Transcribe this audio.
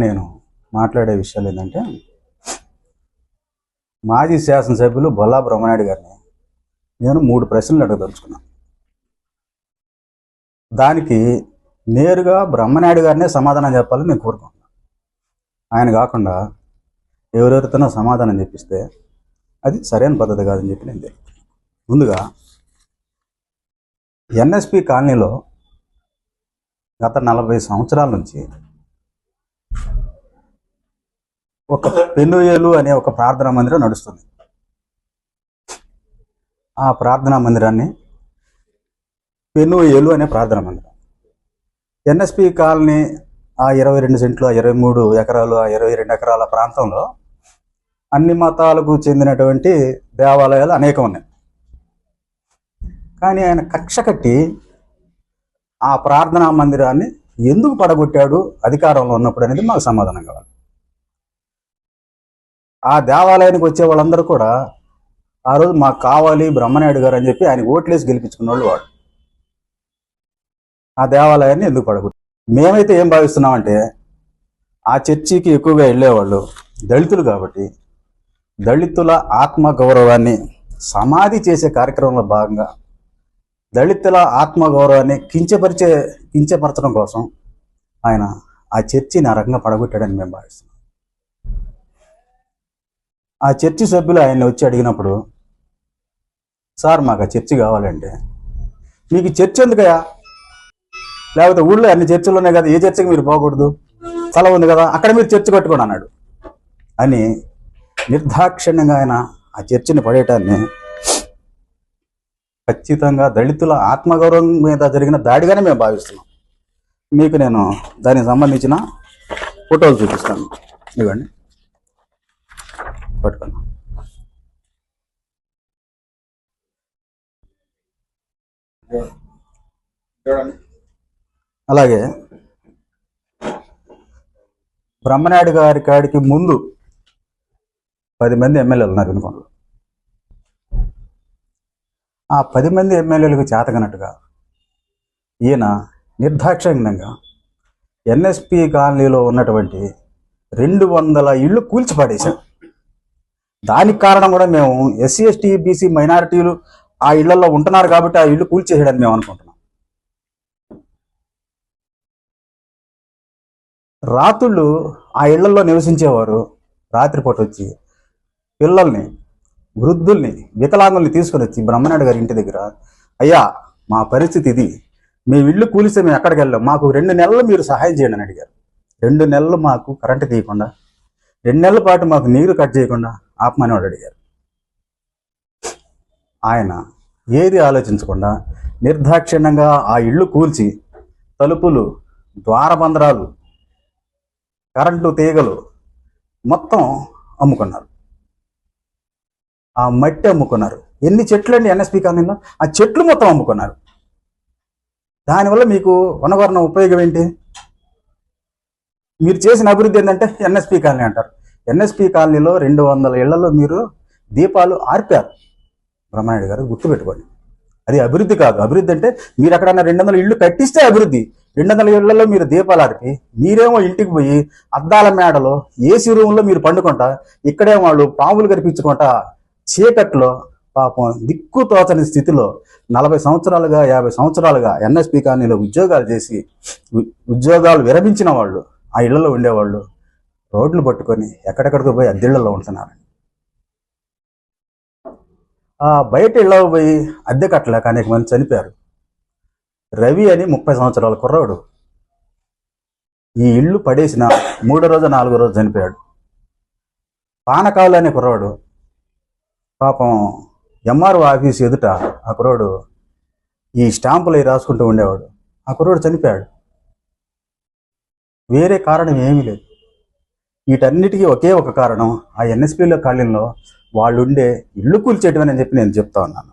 నేను మాట్లాడే విషయాలు ఏంటంటే, మాజీ శాసనసభ్యులు బొల్లా బ్రహ్మనాయుడు గారిని నేను 3 ప్రశ్నలు అడగదలుచుకున్నాను. దానికి నేరుగా బ్రహ్మనాయుడు గారినే సమాధానం చెప్పాలని నేను కోరుకుంటున్నాను. ఆయన కాకుండా ఎవరెవరితోనో సమాధానం చెప్పిస్తే అది సరైన పద్ధతి కాదని చెప్పి నేను తెలుపుతున్నాను. ముందుగా ఎన్ఎస్పి కాలనీలో గత 40 సంవత్సరాల నుంచి ఒక పెనుయేలు అనే ఒక ప్రార్థనా మందిరం నడుస్తుంది. ఆ ప్రార్థనా మందిరాన్ని పెనుయేలు అనే ప్రార్థనా మందిరం ఎన్ఎస్పి కాలనీ ఆ 22 సెంట్లు, ఆ 23 ఎకరాలు, ఆ 22 ఎకరాల ప్రాంతంలో అన్ని మతాలకు చెందినటువంటి దేవాలయాలు అనేకం ఉన్నాయి. కానీ ఆయన కక్ష కట్టి ఆ ప్రార్థనా మందిరాన్ని ఎందుకు పడగొట్టాడు అధికారంలో ఉన్నప్పుడు అనేది మాకు సమాధానం కావాలి. ఆ దేవాలయానికి వచ్చే వాళ్ళందరూ కూడా ఆ రోజు మాకు కావాలి బ్రహ్మనాయుడు గారు అని చెప్పి ఆయన ఓట్లేసి గెలిపించుకున్న వాళ్ళు వాడు. ఆ దేవాలయాన్ని ఎందుకు పడగొట్టాడు? మేమైతే ఏం భావిస్తున్నామంటే, ఆ చర్చికి ఎక్కువగా వెళ్ళేవాళ్ళు దళితులు కాబట్టి దళితుల ఆత్మగౌరవాన్ని సమాధి చేసే కార్యక్రమంలో భాగంగా దళితుల ఆత్మగౌరవాన్ని కించపరచడం కోసం ఆయన ఆ చర్చిని ఆ రకంగా పడగొట్టాడని మేము భావిస్తున్నాం. ఆ చర్చి సభ్యులు ఆయన్ని వచ్చి అడిగినప్పుడు, సార్ మాకు ఆ చర్చి కావాలంటే, మీకు చర్చి ఎందుకయా? లేకపోతే ఊళ్ళో అన్ని చర్చిలు ఉన్నాయి కదా, ఏ చర్చికి మీరు పోకూడదు, స్థలం ఉంది కదా అక్కడ మీరు చర్చి కట్టుకోండి అన్నాడు అని నిర్దాక్షిణ్యంగా ఆయన ఆ చర్చిని పడేయటాన్ని ఖచ్చితంగా దళితుల ఆత్మగౌరవం మీద జరిగిన దాడిగానే మేము భావిస్తున్నాం. మీకు నేను దానికి సంబంధించిన ఫోటోలు చూపిస్తాను. ఇవ్వండి, పట్టుకున్నా. అలాగే బ్రహ్మనాయుడు గారి కాడికి ముందు 10 మంది ఎమ్మెల్యేలు ఉన్నారు వినుకొండలో. ఆ 10 మంది ఎమ్మెల్యేలకు చేతకనట్టుగా ఈయన నిర్దాక్షిణ్యంగా ఎన్ఎస్పి కాలనీలో ఉన్నటువంటి 200 ఇళ్ళు కూల్చిపడేశారు. దానికి కారణం కూడా మేము ఎస్సీ ఎస్టీ బీసీ మైనారిటీలు ఆ ఇళ్లలో ఉంటున్నారు కాబట్టి ఆ ఇళ్ళు కూల్చేసేయడానికి మేము అనుకుంటున్నాం. రాత్రుళ్ళు ఆ ఇళ్లలో నివసించేవారు రాత్రిపూట వచ్చి పిల్లల్ని, వృద్ధుల్ని, వికలాంగుల్ని తీసుకుని వచ్చి బ్రహ్మనాయుడు గారి ఇంటి దగ్గర, అయ్యా మా పరిస్థితి ఇది, మేము ఇళ్ళు కూలిస్తే మేము ఎక్కడికి వెళ్ళాం, మాకు 2 నెలలు మీరు సహాయం చేయండి అని అడిగారు. 2 నెలలు మాకు కరెంటు తీయకుండా, 2 నెలల పాటు మాకు నీరు కట్ చేయకుండా ఆపమని వాడు అడిగారు. ఆయన ఏది ఆలోచించకుండా నిర్దాక్షిణ్యంగా ఆ ఇళ్ళు కూల్చి తలుపులు, ద్వారబంధరాలు, కరెంటు తీగలు మొత్తం అమ్ముకున్నారు. ఆ మట్టి అమ్ముకున్నారు. ఎన్ని చెట్లు అండి ఎన్ఎస్పి కాలనీలో? ఆ చెట్లు మొత్తం అమ్ముకున్నారు. దానివల్ల మీకు వనవర్ణ ఉపయోగం ఏంటి? మీరు చేసిన అభివృద్ధి ఏంటంటే ఎన్ఎస్పి కాలనీ అంటారు. ఎన్ఎస్పి కాలనీలో 200 ఇళ్లలో మీరు దీపాలు ఆర్పారు. బ్రహ్మనాయుడు గారు గుర్తుపెట్టుకోండి, అది అభివృద్ధి కాదు. అభివృద్ధి అంటే మీరు ఎక్కడన్నా 200 ఇళ్ళు కట్టిస్తే అభివృద్ధి. 200 ఇళ్లలో మీరు దీపాలు ఆర్పి, మీరేమో ఇంటికి పోయి అద్దాల మేడలో ఏసీ రూమ్లో మీరు పండుకుంటా, ఇక్కడేమో వాళ్ళు పాములు కనిపించుకుంటా చీకట్లో పాపం దిక్కు తోచని స్థితిలో 40 సంవత్సరాలుగా 50 సంవత్సరాలుగా ఎన్ఎస్పి కాలనీలో ఉద్యోగాలు చేసి ఉద్యోగాలు విరమించిన వాళ్ళు ఆ ఇళ్లలో ఉండేవాళ్ళు రోడ్లు పట్టుకొని ఎక్కడెక్కడికో పోయి అద్దెళ్లలో ఉంటున్నారు. ఆ బయట ఇళ్ళకు పోయి అద్దె కట్టలేక అనేక మంది చనిపోయారు. రవి అని 30 సంవత్సరాల కుర్రాడు ఈ ఇళ్ళు పడేసిన 3వ రోజు 4వ రోజు చనిపోయాడు. పానకాలు అనే కుర్రాడు పాపం ఎంఆర్ఓ ఆఫీస్ ఎదుట ఆ కుర్రాడు ఈ స్టాంపులు రాసుకుంటూ ఉండేవాడు. ఆ కుర్రాడు చనిపోయాడు. వేరే కారణం ఏమీ లేదు. వీటన్నిటికీ ఒకే ఒక కారణం, ఆ ఎన్ఎస్పీలో కాలనీలో వాళ్ళు ఉండే ఇళ్ళు కూల్చేయటమని చెప్పి నేను చెప్తా ఉన్నాను.